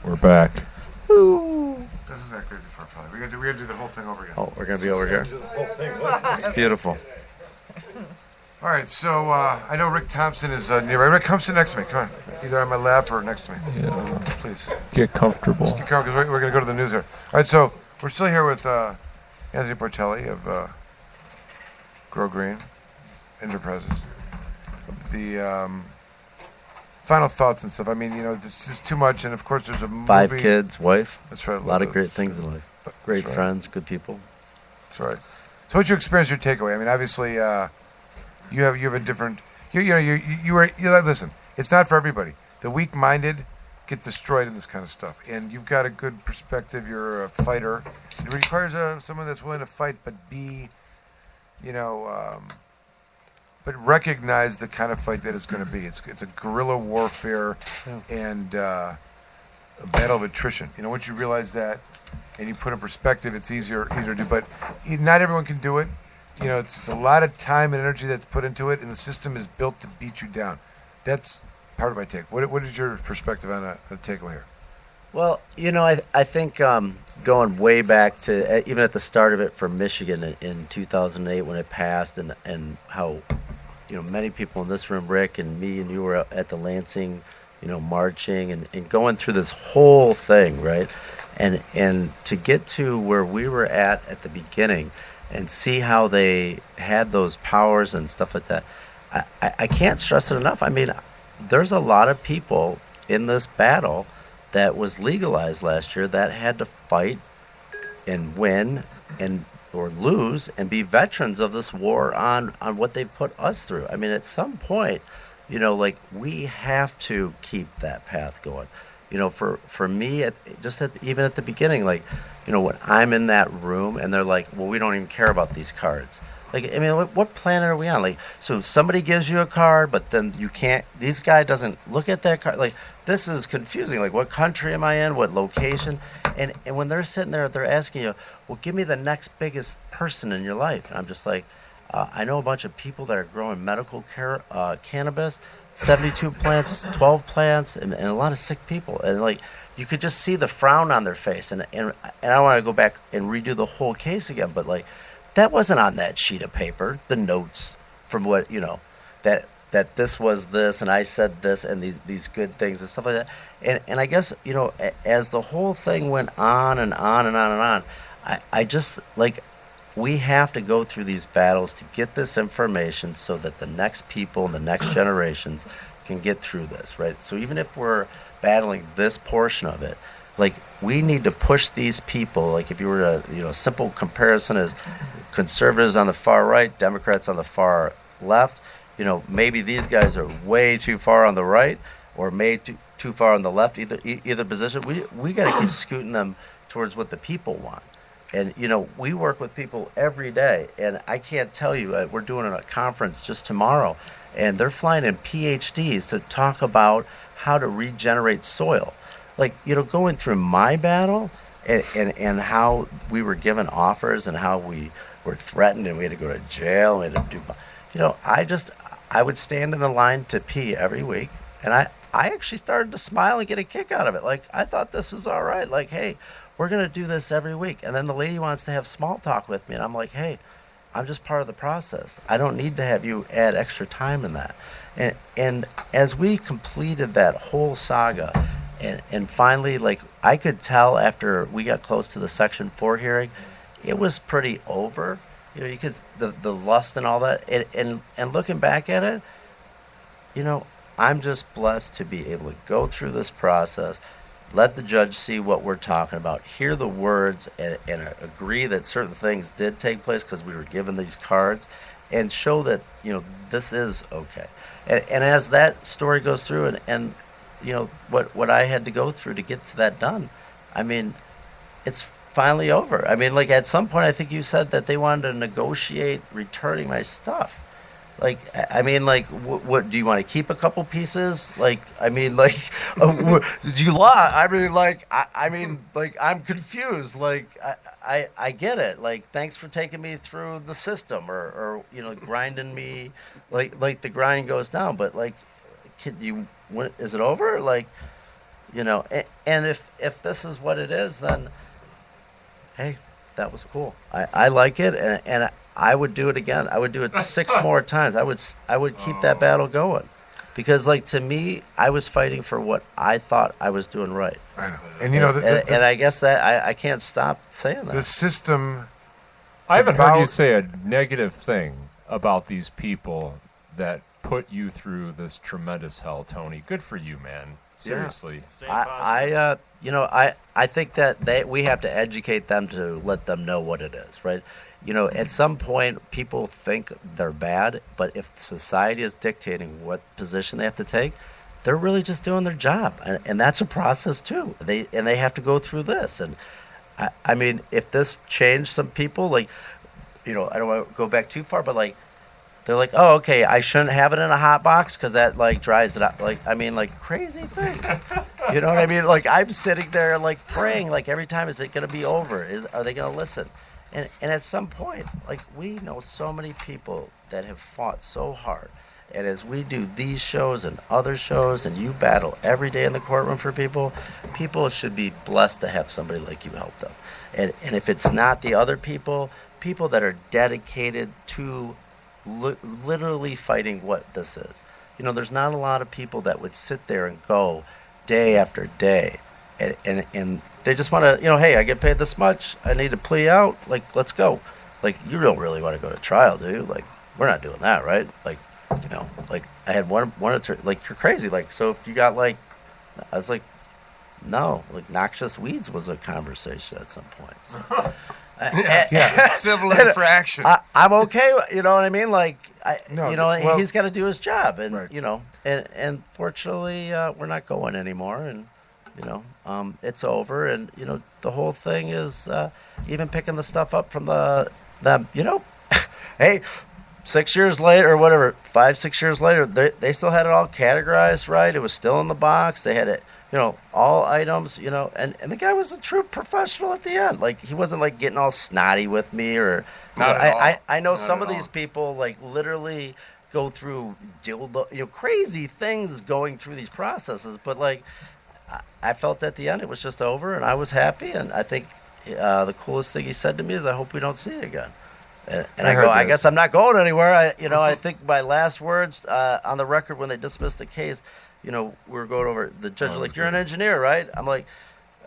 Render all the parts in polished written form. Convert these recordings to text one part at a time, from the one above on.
We're back. Ooh. This is not good before probably. We're gonna do the whole thing over again. Oh, we're gonna be over here. Do the whole thing. It's beautiful. All right, so I know Rick Thompson is nearby. Rick, come sit next to me. Come on, either on my lap or next to me. Yeah. Please. Get comfortable. Just get comfortable because we're gonna go to the news here. All right, so we're still here with Anthony Portelli of Grow Green Enterprises. The final thoughts and stuff. I mean, this is too much, and of course there's a movie. 5 kids, wife. That's right. A lot of great things in life. Great friends, good people. That's right. So, what's your experience, your takeaway? I mean, obviously, you have a different. Listen, it's not for everybody. The weak-minded get destroyed in this kind of stuff, and you've got a good perspective. You're a fighter. It requires someone that's willing to fight, but be, but recognize the kind of fight that it's going to be. It's a guerrilla warfare and a battle of attrition. Once you realize that and you put in perspective, it's easier to do. But not everyone can do it. It's a lot of time and energy that's put into it, and the system is built to beat you down. That's part of my take. What is your perspective on a takeaway here? Well, I think going way back to even at the start of it for Michigan in 2008 when it passed, and how many people in this room, Rick and me and you, were at the Lansing, marching and going through this whole thing, right? And to get to where we were at the beginning and see how they had those powers and stuff like that, I can't stress it enough. I mean, there's a lot of people in this battle that was legalized last year that had to fight and win or lose and be veterans of this war on what they put us through. I mean, at some point, we have to keep that path going. For me, even at the beginning, when I'm in that room and they're like, well, we don't even care about these cards. What planet are we on? So somebody gives you a card, but then you can't. This guy doesn't look at that card. This is confusing. What country am I in? What location? And when they're sitting there, they're asking you, well, give me the next biggest person in your life. And I'm just like, I know a bunch of people that are growing medical cannabis, 72 plants, 12 plants, and a lot of sick people. And you could just see the frown on their face. And I want to go back and redo the whole case again, but that wasn't on that sheet of paper, the notes from what, that this was this and I said this and these good things and stuff like that. And I guess, as the whole thing went on and on and on and on, I just, we have to go through these battles to get this information so that the next people and the next generations can get through this, right? So even if we're battling this portion of it, we need to push these people. If you were to, simple comparison is conservatives on the far right, Democrats on the far left. Maybe these guys are way too far on the right or too far on the left. Either position, we got to keep scooting them towards what the people want. And we work with people every day, and I can't tell you. We're doing a conference just tomorrow, and they're flying in PhDs to talk about how to regenerate soil. Going through my battle and how we were given offers and how we were threatened and we had to go to jail and we had to do, I would stand in the line to pee every week, and I actually started to smile and get a kick out of it. I thought this was all right. Hey, we're going to do this every week. And then the lady wants to have small talk with me, and I'm like, hey, I'm just part of the process. I don't need to have you add extra time in that. And as we completed that whole saga, and finally, I could tell after we got close to the Section 4 hearing, it was pretty over. You could, the lust and all that. And looking back at it, I'm just blessed to be able to go through this process, let the judge see what we're talking about, hear the words, and agree that certain things did take place because we were given these cards, and show that, this is okay. And as that story goes through and what I had to go through to get to that done, I mean, it's finally over. I mean, at some point, I think you said that they wanted to negotiate returning my stuff. What do you want to keep a couple pieces? Do you lie? I'm confused. I get it. Thanks for taking me through the system or grinding me, the grind goes down. But is it over? You know, and if this is what it is, then hey, that was cool. I like it, and I would do it again. I would do it 6 more times. I would keep that battle going, because like to me, I was fighting for what I thought I was doing right. I know, and you know, and I guess that I can't stop saying that. The system. I haven't heard you say a negative thing about these people that put you through this tremendous hell, Tony. Good for you, man. Seriously. I think that we have to educate them to let them know what it is, right? You know, at some point, people think they're bad, but if society is dictating what position they have to take, they're really just doing their job, and that's a process too. They have to go through this, and I mean, if this changed some people, like, you know, I don't want to go back too far, but like, they're like, oh, okay, I shouldn't have it in a hot box because that like dries it out. Like, I mean, like crazy things. You know what I mean? Like, I'm sitting there like praying, like every time, is it going to be over? Are they going to listen? And at some point, like, we know so many people that have fought so hard. And as we do these shows and other shows, and you battle every day in the courtroom for people, people should be blessed to have somebody like you help them. And if it's not the other people that are dedicated to literally fighting what this is. You know, there's not a lot of people that would sit there and go day after day, and they just want to, you know, hey, I get paid this much, I need to plea out, like, let's go. Like, you don't really want to go to trial, do you? Like, we're not doing that, right? Like, you know, like, I had one attorney, like, you're crazy. Like, so if you got, like, I was like, no, like, noxious weeds was a conversation at some point. So. Civil infraction. I'm okay. You know what I mean? Like, well, he's got to do his job, and right. you know, and fortunately, we're not going anymore, and you know, it's over, and you know, the whole thing is even picking the stuff up from them. You know, hey, 6 years later or whatever, 5-6 years later, they still had it all categorized right. It was still in the box. They had it. You know, all items, you know, and the guy was a true professional at the end. Like, he wasn't, like, getting all snotty with me or... I know some of these people, like, literally go through dildo, you know, crazy things going through these processes. But, like, I felt at the end it was just over, and I was happy. And I think the coolest thing he said to me is, I hope we don't see it again. And I go, I guess I'm not going anywhere. I think my last words on the record when they dismissed the case... You know, we were going over, the judge was like, you're an engineer, right? I'm like,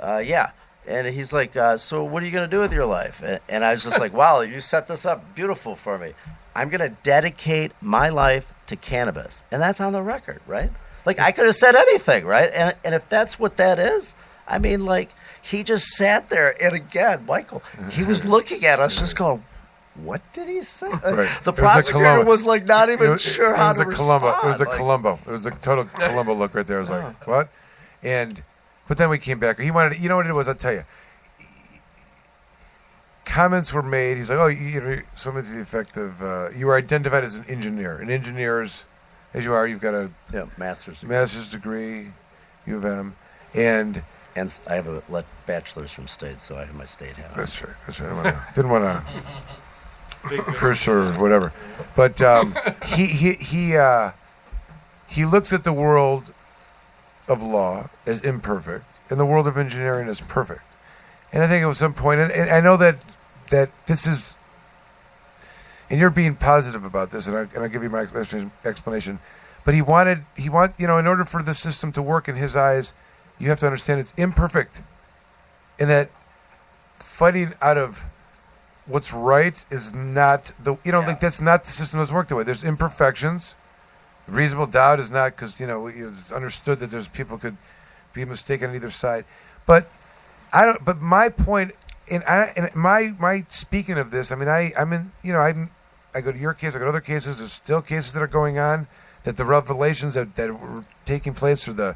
yeah. And he's like, so what are you going to do with your life? And I was just like, wow, you set this up beautiful for me. I'm going to dedicate my life to cannabis. And that's on the record, right? Like, I could have said anything, right? And if that's what that is, I mean, like, he just sat there. And again, Michael, he was looking at us just going, what did he say? Right. The prosecutor was like not even sure how to respond. It was a Columbo. It was a total Columbo look right there. I was like, what? But then we came back. He wanted, you know what it was? I'll tell you. Comments were made. He's like, oh, something to the effect of, you were identified as an engineer. And engineers, as you are, you've got a master's degree, U of M, and I have a bachelor's from State, so I have my State hat on. That's right. Didn't want to. Chris or whatever, but he looks at the world of law as imperfect, and the world of engineering as perfect. And I think at some point, and I know that this is, and you're being positive about this, and I'll give you my explanation. But he want, you know, in order for the system to work in his eyes, you have to understand it's imperfect, and that fighting out of what's right is not like that's not the system that's worked that way. There's imperfections. Reasonable doubt is not because it's understood that there's people could be mistaken on either side. But I don't. But my point, and my speaking of this, I mean, I'm in. I go to your case. I go to other cases. There's still cases that are going on. That the revelations that were taking place, or the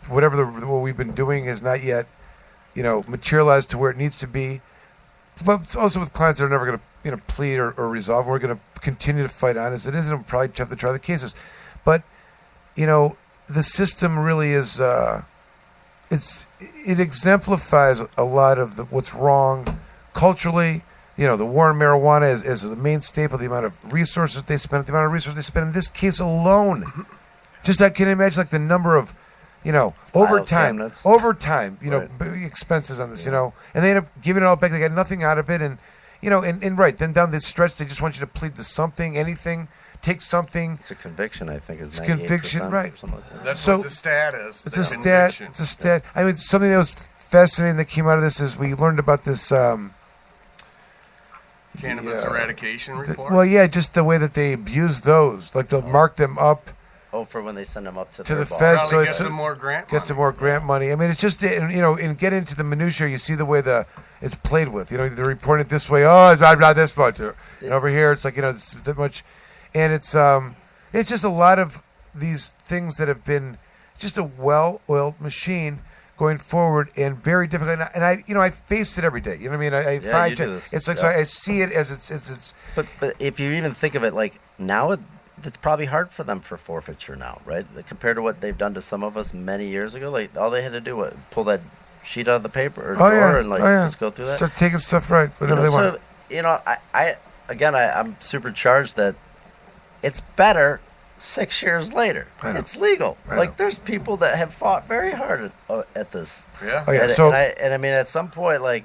whatever what we've been doing has not yet, materialized to where it needs to be. But it's also with clients that are never going to, plead or resolve. We're going to continue to fight on as it is, and we'll probably have to try the cases. But, the system really is, it exemplifies a lot of what's wrong culturally. The war on marijuana is the main staple, the amount of resources they spend, the amount of resources they spend in this case alone. Just I can imagine, like, the number of You know, File over time, cabinets. you know, Right. big expenses on this, you know, and they end up giving it all back. They got nothing out of it, and you know, and right then down this stretch, they just want you to plead to something, anything, take something. It's a conviction, I think. It's conviction, right. or something like that. That's So, what the stat is. It's the a stat. conviction. It's a stat. I mean, something that was fascinating that came out of this is we learned about this. Cannabis eradication report. Well, yeah, just the way that they abuse those. Like they'll mark them up Oh, for when they send them up to to their the boss. feds, Probably so get it's some more grant get money. some more grant money. I mean, it's just you know, and get into the minutia. You see the way it's played with. You know, they're reporting it this way. Oh, it's not this much. And over here, it's like you know, it's that much, and it's just a lot of these things that have been just a well-oiled machine going forward and very difficult. And I you know, I face it every day. You know what I mean? I Yeah, find you do this. it's like Yeah. so I see it as it's. But if you even think of it like now, it's probably hard for them for forfeiture now, right? Compared to what they've done to some of us many years ago. Like all they had to do was pull that sheet out of the paper or drawer and like just go through that. Start taking stuff right, whatever they want. So you know, I'm supercharged that it's better 6 years later. I know. It's legal. I know. Like there's people that have fought very hard at this. Yeah. Oh yeah, And, so and I mean, at some point, like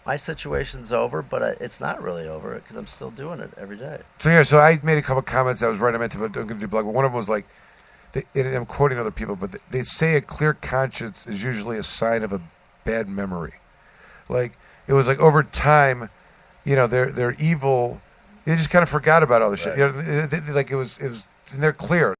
my situation's over, but it's not really over because I'm still doing it every day. so I made a couple comments. I was right. I meant to. I'm going to do blog. But one of them was like, and I'm quoting other people, but they say a clear conscience is usually a sign of a bad memory. Like it was like over time, you know, they're evil. They just kind of forgot about all this shit. You know, like it was, and they're clear.